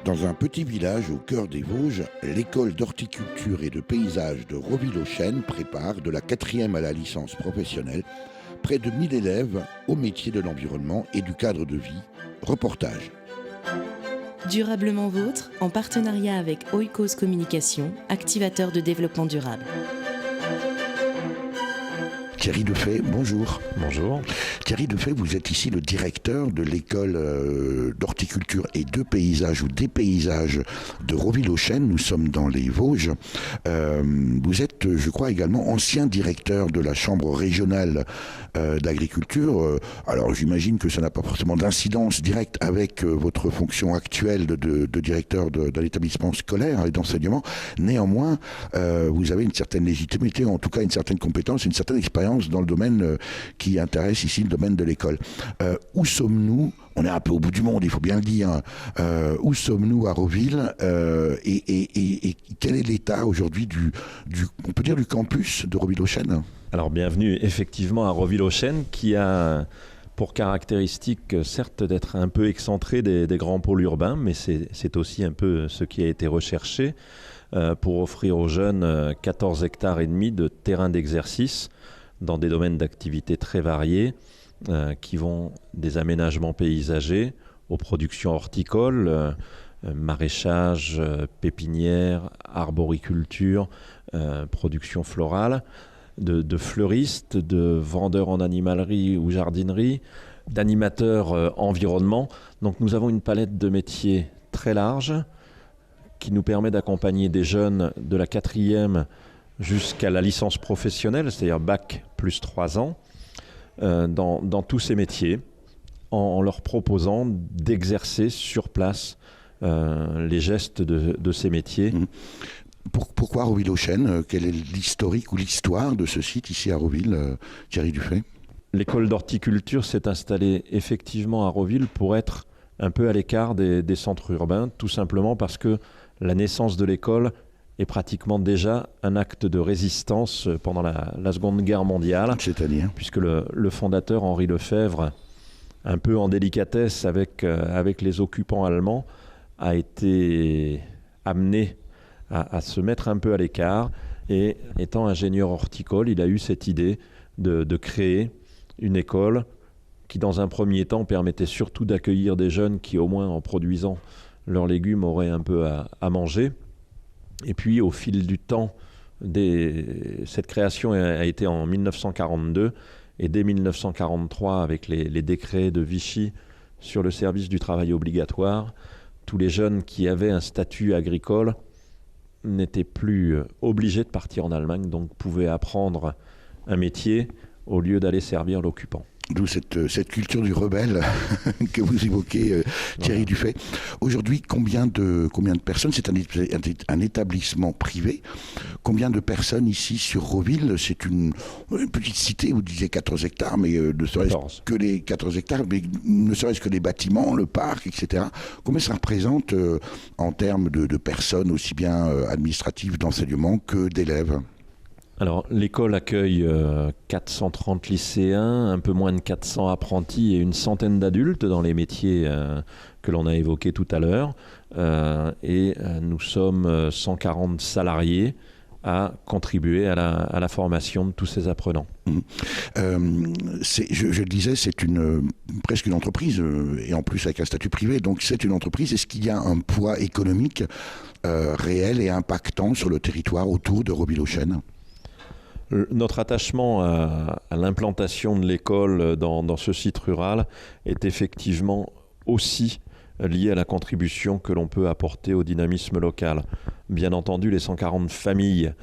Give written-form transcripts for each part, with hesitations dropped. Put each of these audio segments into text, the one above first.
Dans un petit village au cœur des Vosges, l'école d'horticulture et de paysage de Roville-aux-Chênes prépare, de la 4e à la licence professionnelle, près de 1000 élèves au métier de l'environnement et du cadre de vie. Reportage. Durablement Vôtre, en partenariat avec Oikos Communication, activateur de développement durable. Thierry Defay, bonjour. Bonjour. Thierry Defay, vous êtes ici le directeur de l'école d'horticulture et de paysage ou des paysages de Roville-aux-Chênes. Nous sommes dans les Vosges. Vous êtes, je crois, également ancien directeur de la Chambre régionale d'agriculture. Alors j'imagine que ça n'a pas forcément d'incidence directe avec votre fonction actuelle de directeur d'un établissement scolaire et d'enseignement. Néanmoins, vous avez une certaine légitimité, en tout cas une certaine compétence, une certaine expérience dans le domaine qui intéresse ici le domaine de l'école. Où sommes-nous ? On est un peu au bout du monde, il faut bien le dire. Où sommes-nous à Roville et quel est l'état aujourd'hui on peut dire du campus de Roville-aux-Chênes ? Alors bienvenue effectivement à Roville-aux-Chênes qui a pour caractéristique certes d'être un peu excentré des grands pôles urbains, mais c'est aussi un peu ce qui a été recherché pour offrir aux jeunes 14 hectares et demi de terrain d'exercice dans des domaines d'activité très variés qui vont des aménagements paysagers aux productions horticoles, maraîchage, pépinière, arboriculture, production florale, de fleuristes, de vendeurs en animalerie ou jardinerie, d'animateurs environnement. Donc nous avons une palette de métiers très large qui nous permet d'accompagner des jeunes de la 4e jusqu'à la licence professionnelle, c'est-à-dire bac plus 3 ans, dans tous ces métiers, en leur proposant d'exercer sur place les gestes de ces métiers. Pourquoi Roville-aux-Chênes ? Quel est l'historique ou l'histoire de ce site ici à Roville, Thierry Defay ? L'école d'horticulture s'est installée effectivement à Roville pour être un peu à l'écart des centres urbains, tout simplement parce que la naissance de l'école est pratiquement déjà un acte de résistance pendant la Seconde Guerre mondiale. C'est-à-dire ? Puisque le fondateur, Henri Lefebvre, un peu en délicatesse avec les occupants allemands, a été amené à se mettre un peu à l'écart. Et étant ingénieur horticole, il a eu cette idée de créer une école qui, dans un premier temps, permettait surtout d'accueillir des jeunes qui, au moins en produisant leurs légumes, auraient un peu à manger. Et puis, au fil du temps, cette création a été en 1942. Et dès 1943, avec les décrets de Vichy sur le service du travail obligatoire, tous les jeunes qui avaient un statut agricole n'étaient plus obligés de partir en Allemagne, donc pouvaient apprendre un métier au lieu d'aller servir l'occupant. D'où cette culture du rebelle que vous évoquez, Thierry Defay. Aujourd'hui, combien de personnes ? C'est un établissement privé. Combien de personnes ici sur Roville ? C'est une petite cité, vous disiez 14 hectares, mais ne serait-ce que les 14 hectares, mais ne serait-ce que les bâtiments, le parc, etc. Combien ça représente en termes de personnes, aussi bien administratives, d'enseignement que d'élèves ? Alors, l'école accueille 430 lycéens, un peu moins de 400 apprentis et une centaine d'adultes dans les métiers que l'on a évoqués tout à l'heure. Et nous sommes 140 salariés à contribuer à la formation de tous ces apprenants. Je le disais, c'est presque une entreprise, et en plus avec un statut privé, donc c'est une entreprise. Est-ce qu'il y a un poids économique réel et impactant sur le territoire autour de Roville-aux-Chênes ? Notre attachement à l'implantation de l'école dans ce site rural est effectivement aussi lié à la contribution que l'on peut apporter au dynamisme local. Bien entendu, les 140 familles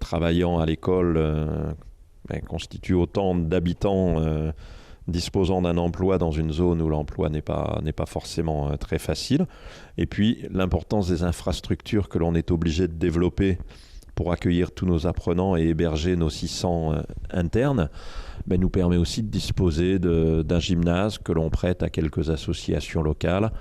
travaillant à l'école constituent autant d'habitants disposant d'un emploi dans une zone où l'emploi n'est pas forcément très facile. Et puis, l'importance des infrastructures que l'on est obligé de développer pour accueillir tous nos apprenants et héberger nos 600 internes, mais nous permet aussi de disposer d'un gymnase que l'on prête à quelques associations locales,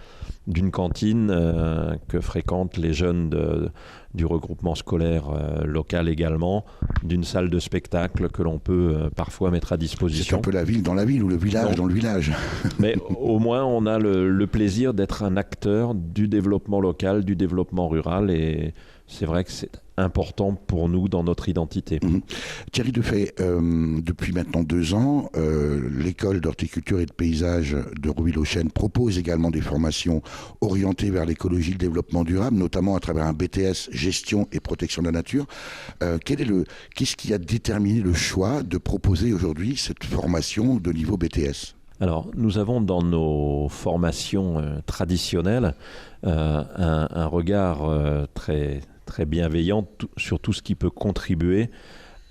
d'une cantine que fréquentent les jeunes du regroupement scolaire local également, d'une salle de spectacle que l'on peut parfois mettre à disposition. C'est un peu la ville dans la ville ou le village dans le village. Mais au moins on a le plaisir d'être un acteur du développement local, du développement rural, et c'est vrai que c'est important pour nous dans notre identité. Thierry Defay, depuis maintenant 2 ans, l'école d'horticulture et de paysage de Roville-aux-Chênes propose également des formations orientées vers l'écologie et le développement durable, notamment à travers un BTS gestion et protection de la nature. Qu'est-ce qui a déterminé le choix de proposer aujourd'hui cette formation de niveau BTS ? Alors, nous avons dans nos formations traditionnelles un regard très bienveillant sur tout ce qui peut contribuer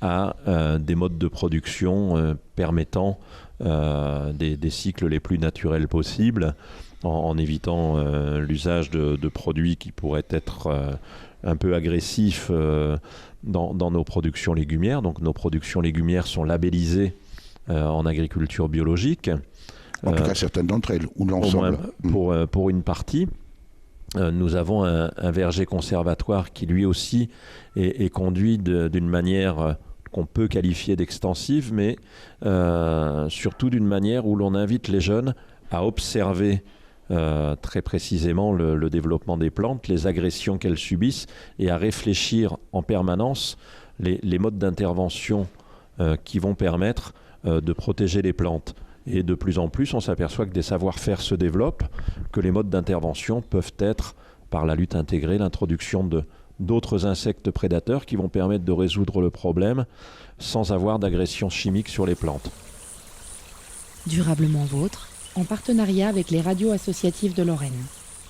à des modes de production permettant des cycles les plus naturels possibles, en évitant l'usage de produits qui pourraient être un peu agressifs dans nos productions légumières. Donc nos productions légumières sont labellisées en agriculture biologique. En tout cas, certaines d'entre elles, ou l'ensemble. Au moins pour une partie. Nous avons un verger conservatoire qui lui aussi est conduit d'une manière qu'on peut qualifier d'extensive, mais surtout d'une manière où l'on invite les jeunes à observer très précisément le développement des plantes, les agressions qu'elles subissent, et à réfléchir en permanence les modes d'intervention qui vont permettre de protéger les plantes. Et de plus en plus, on s'aperçoit que des savoir-faire se développent, que les modes d'intervention peuvent être, par la lutte intégrée, l'introduction d'autres insectes prédateurs qui vont permettre de résoudre le problème sans avoir d'agression chimique sur les plantes. Durablement vôtre, en partenariat avec les radios associatives de Lorraine.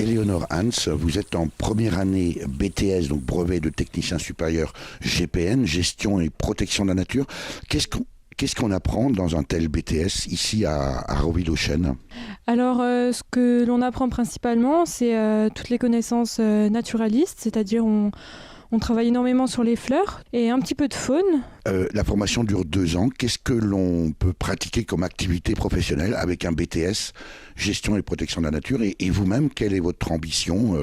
Éléonore Hans, vous êtes en première année BTS, donc brevet de technicien supérieur GPN, gestion et protection de la nature. Qu'est-ce qu'on apprend dans un tel BTS ici à Roville-aux-Chênes ? Alors, ce que l'on apprend principalement, c'est toutes les connaissances naturalistes, c'est-à-dire on travaille énormément sur les fleurs et un petit peu de faune. La formation dure 2 ans. Qu'est-ce que l'on peut pratiquer comme activité professionnelle avec un BTS, gestion et protection de la nature ? Et vous-même, quelle est votre ambition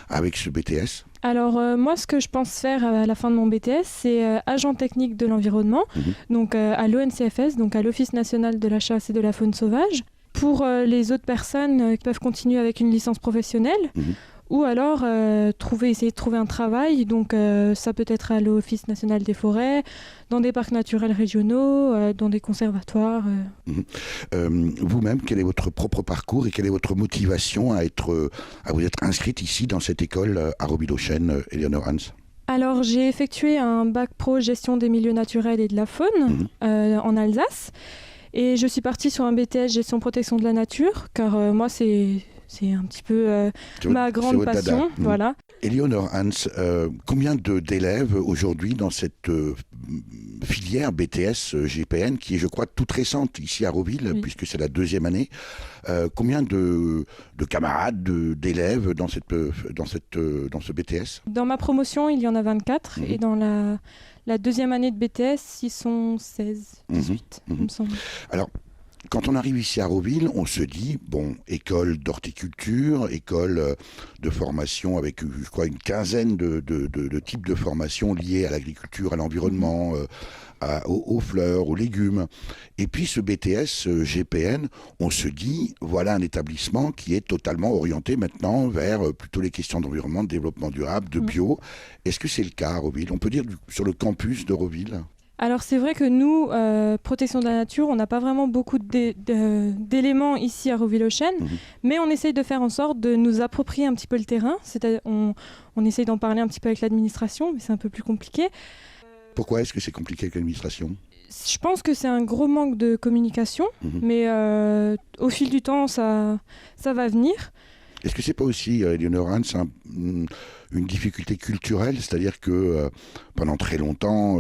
avec ce BTS ? Alors moi, ce que je pense faire à la fin de mon BTS, c'est agent technique de l'environnement, donc à l'ONCFS, donc à l'Office national de la chasse et de la faune sauvage. Pour les autres personnes qui peuvent continuer avec une licence professionnelle, ou alors essayer de trouver un travail, donc ça peut être à l'Office national des forêts, dans des parcs naturels régionaux, dans des conservatoires. Vous-même, quel est votre propre parcours et quelle est votre motivation à vous être inscrite ici dans cette école à Roville-aux-Chênes, Éléonore Hans ? Alors j'ai effectué un bac pro gestion des milieux naturels et de la faune en Alsace, et je suis partie sur un BTS gestion protection de la nature, car moi c'est un petit peu ma grande passion. Voilà. Éléonore Hans, combien d'élèves aujourd'hui dans cette filière BTS GPN, qui est, je crois, toute récente ici à Roville, puisque c'est la 2e année, combien de camarades, d'élèves dans ce BTS ? Dans ma promotion, il y en a 24, et dans la 2e année de BTS, ils sont 16, 18, il me semble. Alors, quand on arrive ici à Roville, on se dit, école d'horticulture, école de formation avec, je crois, une quinzaine de types de formations liées à l'agriculture, à l'environnement, aux fleurs, aux légumes. Et puis ce BTS GPN, on se dit, voilà un établissement qui est totalement orienté maintenant vers plutôt les questions d'environnement, de développement durable, de bio. Est-ce que c'est le cas à Roville ? On peut dire sur le campus de Roville ? Alors c'est vrai que nous, protection de la nature, on n'a pas vraiment beaucoup d'éléments ici à Roville-aux-Chênes, mais on essaye de faire en sorte de nous approprier un petit peu le terrain. On essaye d'en parler un petit peu avec l'administration, mais c'est un peu plus compliqué. Pourquoi est-ce que c'est compliqué avec l'administration ? Je pense que c'est un gros manque de communication, mais au fil du temps, ça va venir. Est-ce que c'est pas aussi, Eleonore Hans, une difficulté culturelle, c'est-à-dire que pendant très longtemps,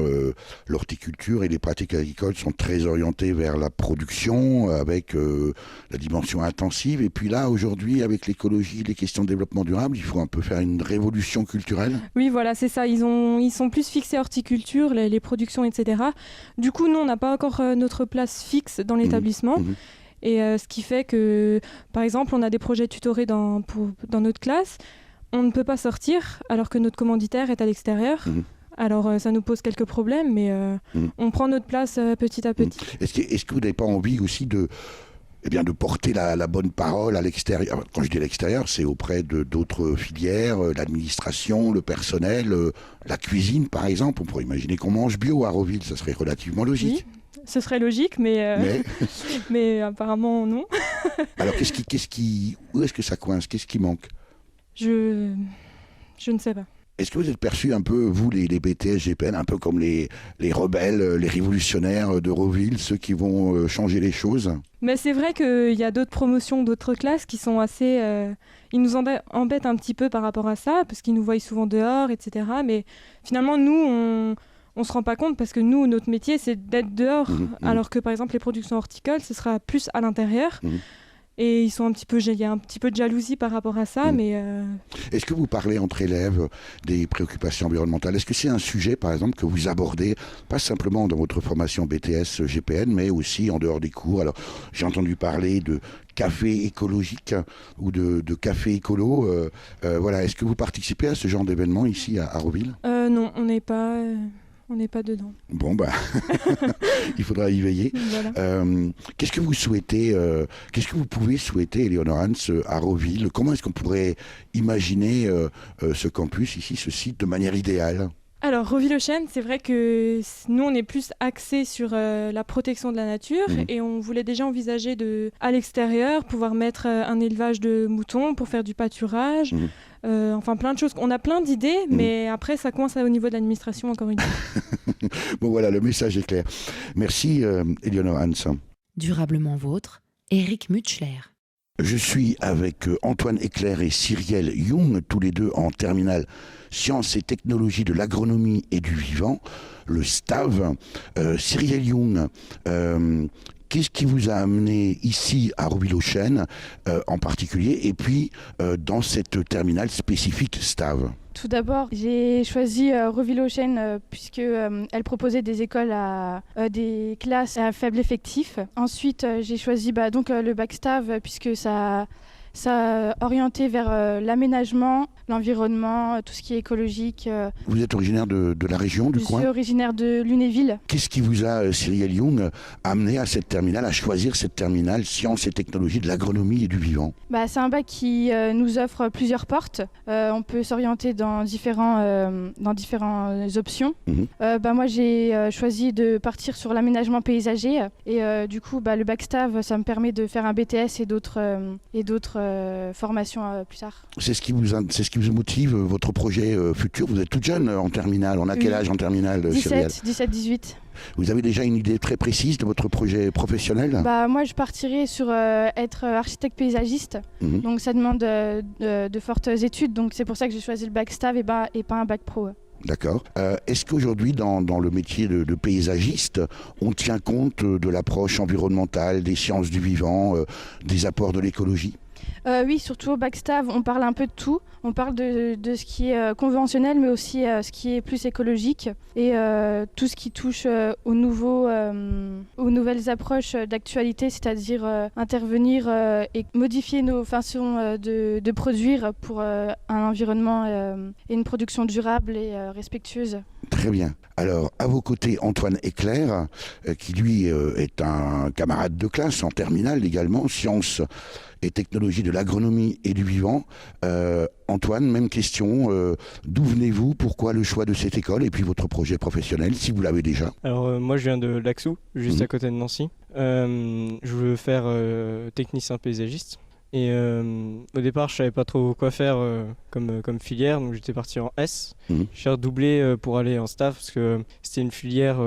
l'horticulture et les pratiques agricoles sont très orientées vers la production, avec la dimension intensive, et puis là, aujourd'hui, avec l'écologie, les questions de développement durable, il faut un peu faire une révolution culturelle? Oui, voilà, c'est ça. Ils sont plus fixés horticulture, les productions, etc. Du coup, nous, on n'a pas encore notre place fixe dans l'établissement. Mmh. Et ce qui fait que, par exemple, on a des projets tutorés dans notre classe. On ne peut pas sortir alors que notre commanditaire est à l'extérieur. Mmh. Alors, ça nous pose quelques problèmes, mais on prend notre place petit à petit. Est-ce que vous n'avez pas envie aussi de porter la bonne parole à l'extérieur? Quand je dis à l'extérieur, c'est auprès d'autres filières, l'administration, le personnel, la cuisine par exemple. On pourrait imaginer qu'on mange bio à Roville, ça serait relativement logique. Oui, ce serait logique, mais apparemment non. Alors où est-ce que ça coince? Qu'est-ce qui manque? Je ne sais pas. Est-ce que vous êtes perçus un peu, vous, les BTS GPN, un peu comme les rebelles, les révolutionnaires de Roville, ceux qui vont changer les choses? Mais c'est vrai qu'il y a d'autres promotions, d'autres classes qui sont assez... ils nous embêtent un petit peu par rapport à ça, parce qu'ils nous voient souvent dehors, etc. Mais finalement, nous, on ne se rend pas compte, parce que nous, notre métier, c'est d'être dehors. Alors que, par exemple, les productions horticoles, ce sera plus à l'intérieur. Et il y a un petit peu de jalousie par rapport à ça, mais... Est-ce que vous parlez entre élèves des préoccupations environnementales? Est-ce que c'est un sujet, par exemple, que vous abordez, pas simplement dans votre formation BTS GPN, mais aussi en dehors des cours? Alors, j'ai entendu parler de café écologique ou de café écolo. Voilà. Est-ce que vous participez à ce genre d'événement ici à Roville? Non, on n'est pas... On n'est pas dedans. Bon, il faudra y veiller. Voilà. Qu'est-ce que vous souhaitez, qu'est-ce que vous pouvez souhaiter, Eleonore Hans, à Roville? Comment est-ce qu'on pourrait imaginer ce campus ici, ce site, de manière idéale? Alors, Roville-aux-Chênes, c'est vrai que nous, on est plus axés sur la protection de la nature et on voulait déjà envisager à l'extérieur, pouvoir mettre un élevage de moutons pour faire du pâturage. Enfin, plein de choses. On a plein d'idées, mais après, ça coince au niveau de l'administration, encore une fois. Bon, voilà, le message est clair. Merci, Eleonore Hans. Durablement vôtre, Eric Mutschler. Je suis avec Antoine Eclair et Cyrielle Jung, tous les deux en terminale Sciences et technologies de l'agronomie et du vivant, le STAV. Cyrielle Jung, qu'est-ce qui vous a amené ici à Roville-aux-Chênes en particulier, et puis dans cette terminale spécifique STAV? Tout d'abord, j'ai choisi Roville-aux-Chênes puisque elle proposait des écoles à des classes à faible effectif. Ensuite, j'ai choisi donc le bac STAV puisque ça orienté vers l'aménagement, l'environnement, tout ce qui est écologique. Vous êtes originaire de la région, du coin? Je suis originaire de Lunéville. Qu'est-ce qui vous a, Cyrielle Jung, amené à cette terminale, à choisir cette terminale Sciences et technologies de l'agronomie et du vivant? C'est un bac qui nous offre plusieurs portes. On peut s'orienter dans différentes options. Moi, j'ai choisi de partir sur l'aménagement paysager. Et du coup, le bac STAV, ça me permet de faire un BTS et d'autres formations plus tard. C'est ce qui vous motive, votre projet futur? Vous êtes toute jeune en terminale. On a quel âge en terminale, Cyrielle? 17-18. Vous avez déjà une idée très précise de votre projet professionnel? Moi, je partirais sur être architecte paysagiste. Donc, ça demande de fortes études. Donc, c'est pour ça que j'ai choisi le bac STAV et pas un bac pro. D'accord. Est-ce qu'aujourd'hui, dans le métier de paysagiste, on tient compte de l'approche environnementale, des sciences du vivant, des apports de l'écologie? Oui, surtout au bac STAV, on parle un peu de tout. On parle de ce qui est conventionnel, mais aussi ce qui est plus écologique et tout ce qui touche aux nouvelles approches d'actualité, c'est-à-dire intervenir et modifier nos façons de produire pour un environnement et une production durable et respectueuse. Très bien. Alors, à vos côtés, Antoine Eclair, qui lui est un camarade de classe en terminale également, sciences et technologies de l'agronomie et du vivant. Antoine, même question, d'où venez-vous? Pourquoi le choix de cette école? Et puis votre projet professionnel, si vous l'avez déjà. Alors moi je viens de Laxou, juste à côté de Nancy. Je veux faire technicien paysagiste. Et au départ je savais pas trop quoi faire comme filière, donc j'étais parti en S. J'ai redoublé pour aller en STAV parce que c'était une filière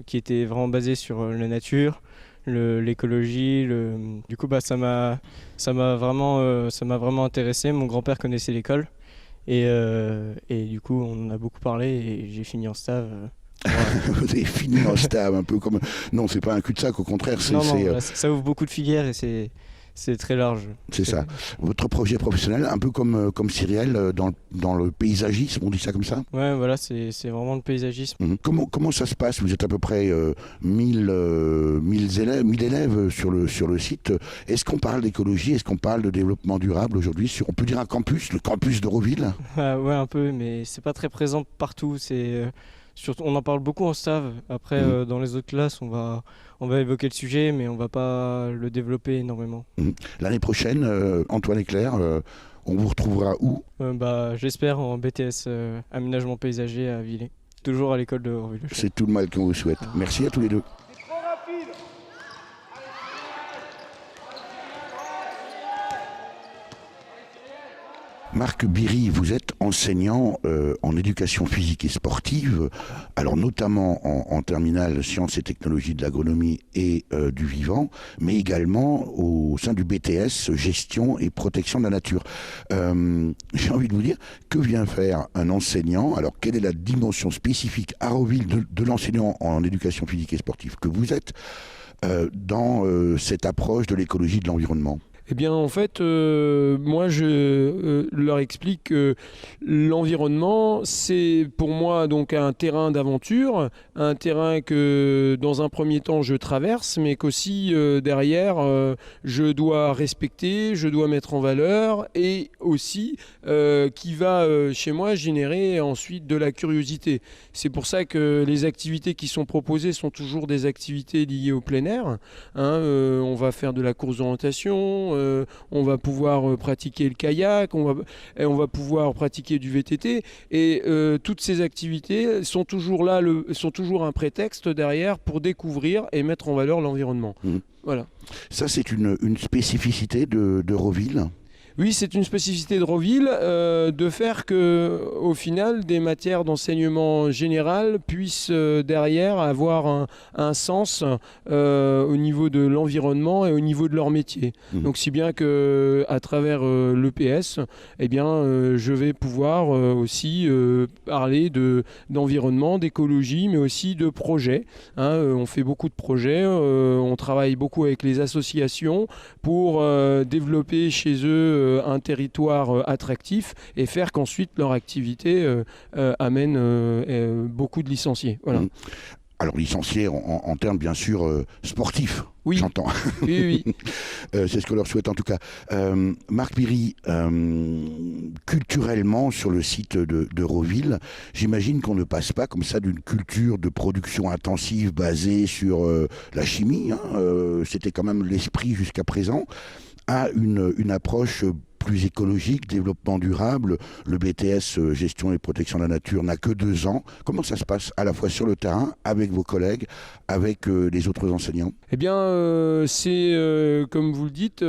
qui était vraiment basée sur la nature, l'écologie. Du coup, ça m'a vraiment intéressé. Mon grand-père connaissait l'école et du coup, on en a beaucoup parlé et j'ai fini en STAV. Vous avez fini en STAV, un peu comme... Non, c'est pas un cul-de-sac, au contraire. Ça ouvre beaucoup de filières et c'est très large. C'est ça. Votre projet professionnel, un peu comme Cyrielle, dans le paysagisme, on dit ça comme ça? Ouais, voilà, c'est vraiment le paysagisme. Comment ça se passe? Vous êtes à peu près 1000 élèves sur le site. Est-ce qu'on parle d'écologie? Est-ce qu'on parle de développement durable aujourd'hui? On peut dire un campus, le campus de Roville? Ouais, un peu, mais c'est pas très présent partout. Surtout, on en parle beaucoup en STAV. Après, dans les autres classes, on va évoquer le sujet, mais on va pas le développer énormément. L'année prochaine, Antoine et Claire, on vous retrouvera où? J'espère en BTS aménagement paysager à Villers. Toujours à l'école de Roville. C'est tout le mal qu'on vous souhaite. Merci à tous les deux. Marc Biry, vous êtes enseignant en éducation physique et sportive, alors notamment en terminale sciences et technologies de l'agronomie et du vivant, mais également au sein du BTS gestion et protection de la nature. J'ai envie de vous dire, que vient faire un enseignant? Alors, quelle est la dimension spécifique à Roville de l'enseignant en éducation physique et sportive que vous êtes dans cette approche de l'écologie de l'environnement? Eh bien, en fait, moi, je leur explique que l'environnement, c'est pour moi donc un terrain d'aventure, un terrain que, dans un premier temps, je traverse, mais qu'aussi, derrière, je dois respecter, je dois mettre en valeur, et aussi qui va, chez moi, générer ensuite de la curiosité. C'est pour ça que les activités qui sont proposées sont toujours des activités liées au plein air. On va faire de la course d'orientation, on va pouvoir pratiquer le kayak, on va pouvoir pratiquer du VTT, et toutes ces activités sont toujours là, sont toujours un prétexte derrière pour découvrir et mettre en valeur l'environnement. Voilà. Ça, c'est une spécificité de Roville? Oui, c'est une spécificité de Roville de faire que, au final, des matières d'enseignement général puissent derrière avoir un sens au niveau de l'environnement et au niveau de leur métier. Donc, si bien que à travers l'EPS, eh bien, je vais pouvoir aussi parler d'environnement, d'écologie, mais aussi de projets. On fait beaucoup de projets, on travaille beaucoup avec les associations pour développer chez eux un territoire attractif et faire qu'ensuite leur activité amène beaucoup de licenciés. Voilà. Alors licenciés en termes bien sûr sportifs, oui. J'entends. Oui. C'est ce qu'on leur souhaite en tout cas. Marc Biry, culturellement sur le site de Roville, j'imagine qu'on ne passe pas comme ça d'une culture de production intensive basée sur la chimie, c'était quand même l'esprit jusqu'à présent, à une approche plus écologique, développement durable. Le BTS gestion et protection de la nature n'a que 2 ans. Comment ça se passe à la fois sur le terrain, avec vos collègues, avec les autres enseignants? Eh bien, c'est, comme vous le dites,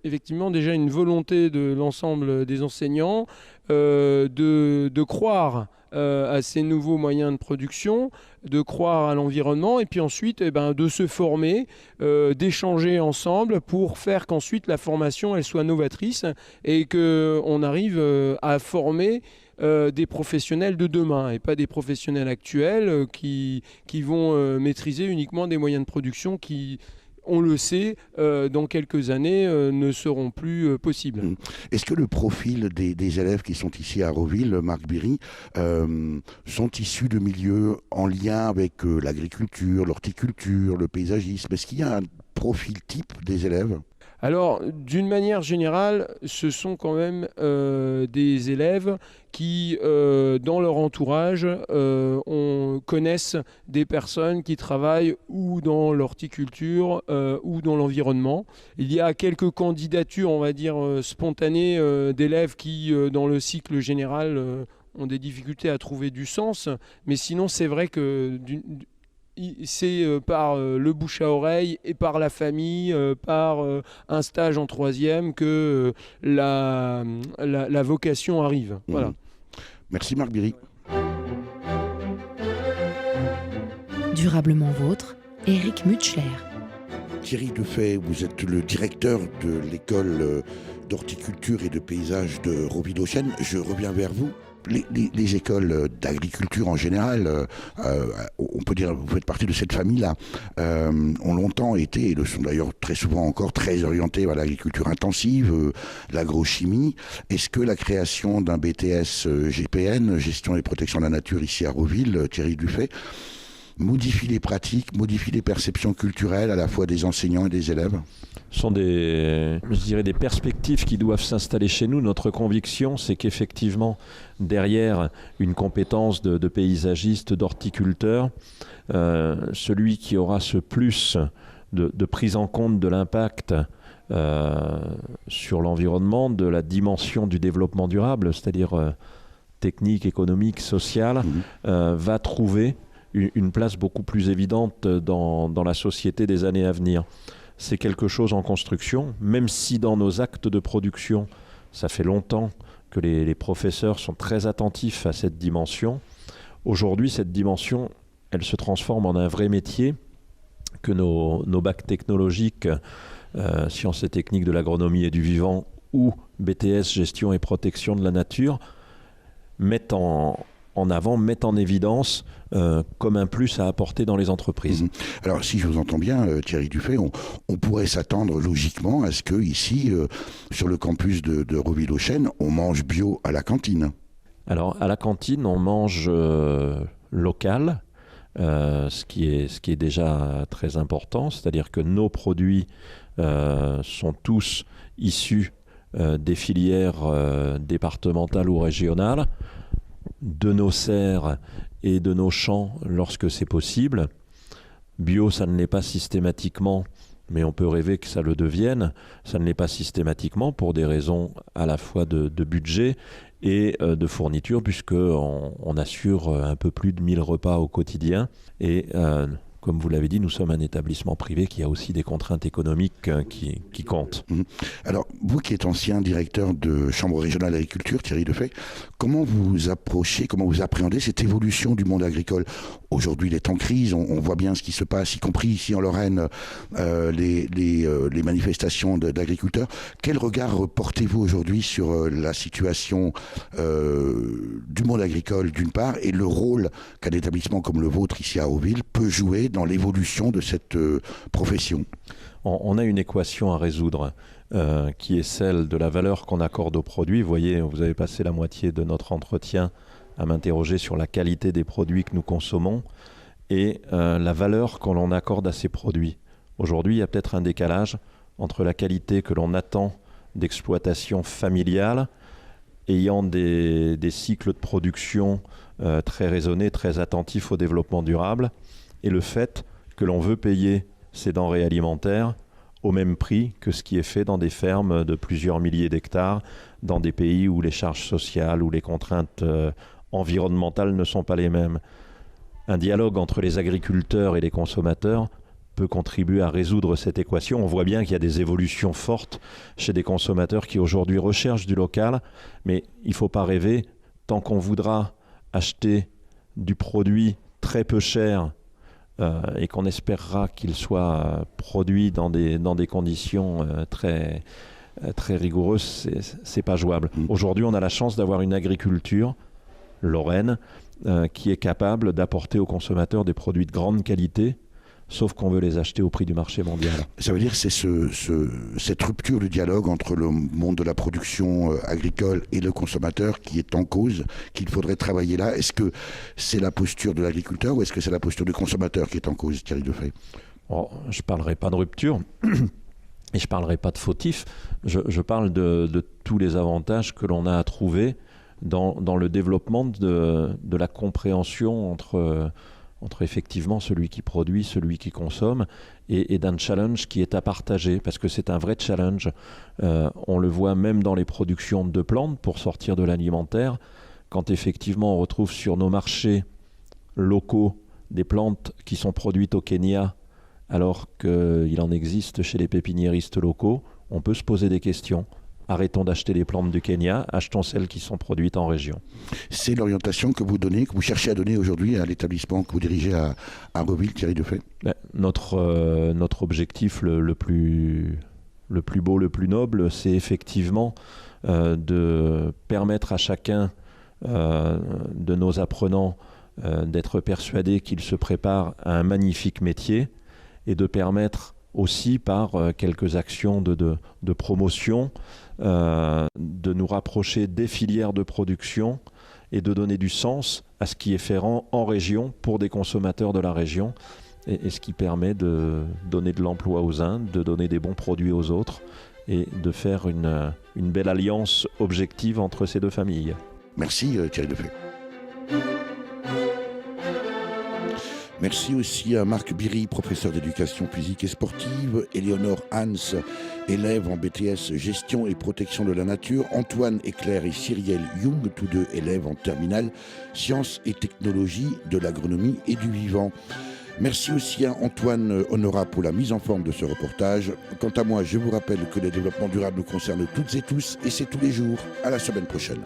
effectivement déjà une volonté de l'ensemble des enseignants de croire à ces nouveaux moyens de production, de croire à l'environnement, et puis ensuite de se former, d'échanger ensemble pour faire qu'ensuite la formation elle soit novatrice et qu'on arrive à former des professionnels de demain et pas des professionnels actuels qui vont maîtriser uniquement des moyens de production qui, on le sait, dans quelques années, ne seront plus possibles. Est-ce que le profil des élèves qui sont ici à Roville, Marc Biry, sont issus de milieux en lien avec l'agriculture, l'horticulture, le paysagisme? Est-ce qu'il y a un profil type des élèves? Alors, d'une manière générale, ce sont quand même des élèves qui, dans leur entourage, connaissent des personnes qui travaillent ou dans l'horticulture ou dans l'environnement. Il y a quelques candidatures, on va dire, spontanées d'élèves qui, dans le cycle général, ont des difficultés à trouver du sens. Mais sinon, c'est vrai que c'est par le bouche à oreille et par la famille, par un stage en 3e que la vocation arrive. Voilà. Merci Marc Biry. Durablement vôtre, Éric Mutschler. Thierry Defay, vous êtes le directeur de l'école d'horticulture et de paysage de Roville-aux-Chênes. Je reviens vers vous. Les écoles d'agriculture en général, on peut dire, vous faites partie de cette famille-là, ont longtemps été, et le sont d'ailleurs très souvent encore, très orientées vers l'agriculture intensive, l'agrochimie. Est-ce que la création d'un BTS GPN, Gestion et Protection de la Nature, ici à Roville, Thierry Defay, modifie les pratiques, modifie les perceptions culturelles à la fois des enseignants et des élèves? Ce sont des perspectives qui doivent s'installer chez nous. Notre conviction, c'est qu'effectivement, derrière une compétence de paysagiste, d'horticulteur, celui qui aura ce plus de prise en compte de l'impact sur l'environnement, de la dimension du développement durable, c'est-à-dire technique, économique, sociale, va trouver une place beaucoup plus évidente dans la société des années à venir. C'est quelque chose en construction, même si dans nos actes de production, ça fait longtemps que les professeurs sont très attentifs à cette dimension. Aujourd'hui, cette dimension, elle se transforme en un vrai métier que nos bacs technologiques, sciences et techniques de l'agronomie et du vivant, ou BTS, gestion et protection de la nature, mettent en avant, mettent en évidence comme un plus à apporter dans les entreprises. Alors, si je vous entends bien, Thierry Defay, on pourrait s'attendre logiquement à ce que ici, sur le campus de Roville-aux-Chênes, on mange bio à la cantine. Alors, à la cantine, on mange local, ce qui est déjà très important, c'est-à-dire que nos produits sont tous issus des filières départementales ou régionales, de nos serres et de nos champs lorsque c'est possible. Bio, ça ne l'est pas systématiquement, mais on peut rêver que ça le devienne. Ça ne l'est pas systématiquement pour des raisons à la fois de budget et de fourniture, puisqu'on assure un peu plus de 1000 repas au quotidien. Et comme vous l'avez dit, nous sommes un établissement privé qui a aussi des contraintes économiques qui comptent. Alors, vous qui êtes ancien directeur de Chambre régionale d'agriculture, Thierry Defay, comment vous approchez, comment vous appréhendez cette évolution du monde agricole? Aujourd'hui, il est en crise, on voit bien ce qui se passe, y compris ici en Lorraine, les manifestations d'agriculteurs. Quel regard portez-vous aujourd'hui sur la situation du monde agricole, d'une part, et le rôle qu'un établissement comme le vôtre, ici à Roville, peut jouer dans l'évolution de cette profession? On a une équation à résoudre qui est celle de la valeur qu'on accorde aux produits. Vous voyez, vous avez passé la moitié de notre entretien à m'interroger sur la qualité des produits que nous consommons et la valeur que l'on accorde à ces produits. Aujourd'hui, il y a peut-être un décalage entre la qualité que l'on attend d'exploitation familiale, ayant des cycles de production très raisonnés, très attentifs au développement durable, et le fait que l'on veut payer ces denrées alimentaires au même prix que ce qui est fait dans des fermes de plusieurs milliers d'hectares, dans des pays où les charges sociales ou les contraintes environnementales ne sont pas les mêmes. Un dialogue entre les agriculteurs et les consommateurs peut contribuer à résoudre cette équation. On voit bien qu'il y a des évolutions fortes chez des consommateurs qui aujourd'hui recherchent du local, mais il ne faut pas rêver, tant qu'on voudra acheter du produit très peu cher et qu'on espérera qu'il soit produit dans des conditions très rigoureuses, c'est pas jouable. Aujourd'hui, on a la chance d'avoir une agriculture lorraine qui est capable d'apporter aux consommateurs des produits de grande qualité, sauf qu'on veut les acheter au prix du marché mondial. Ça veut dire que c'est cette rupture du dialogue entre le monde de la production agricole et le consommateur qui est en cause, qu'il faudrait travailler là. Est-ce que c'est la posture de l'agriculteur ou est-ce que c'est la posture du consommateur qui est en cause, Thierry Defay? Je ne parlerai pas de rupture et je ne parlerai pas de fautif. Je parle de tous les avantages que l'on a à trouver dans le développement de la compréhension entre effectivement celui qui produit, celui qui consomme, et d'un challenge qui est à partager, parce que c'est un vrai challenge. On le voit même dans les productions de plantes pour sortir de l'alimentaire, quand effectivement on retrouve sur nos marchés locaux des plantes qui sont produites au Kenya, alors qu'il en existe chez les pépiniéristes locaux, on peut se poser des questions. arrêtons d'acheter des plantes du Kenya, achetons celles qui sont produites en région. C'est l'orientation que vous donnez, que vous cherchez à donner aujourd'hui à l'établissement que vous dirigez à Roville, Thierry Defay? Notre objectif le plus beau, le plus noble, c'est effectivement de permettre à chacun de nos apprenants d'être persuadés qu'ils se préparent à un magnifique métier et de permettre aussi par quelques actions de promotion de nous rapprocher des filières de production et de donner du sens à ce qui est fait en région pour des consommateurs de la région et ce qui permet de donner de l'emploi aux uns, de donner des bons produits aux autres et de faire une belle alliance objective entre ces deux familles. Merci Thierry Defay. Merci aussi à Marc Biry, professeur d'éducation physique et sportive, Éléonore Hans, élève en BTS Gestion et protection de la nature, Antoine Eclair et Cyrielle Young, tous deux élèves en terminale Sciences et technologies de l'agronomie et du vivant. Merci aussi à Antoine Honora pour la mise en forme de ce reportage. Quant à moi, je vous rappelle que le développement durable nous concerne toutes et tous et c'est tous les jours. À la semaine prochaine.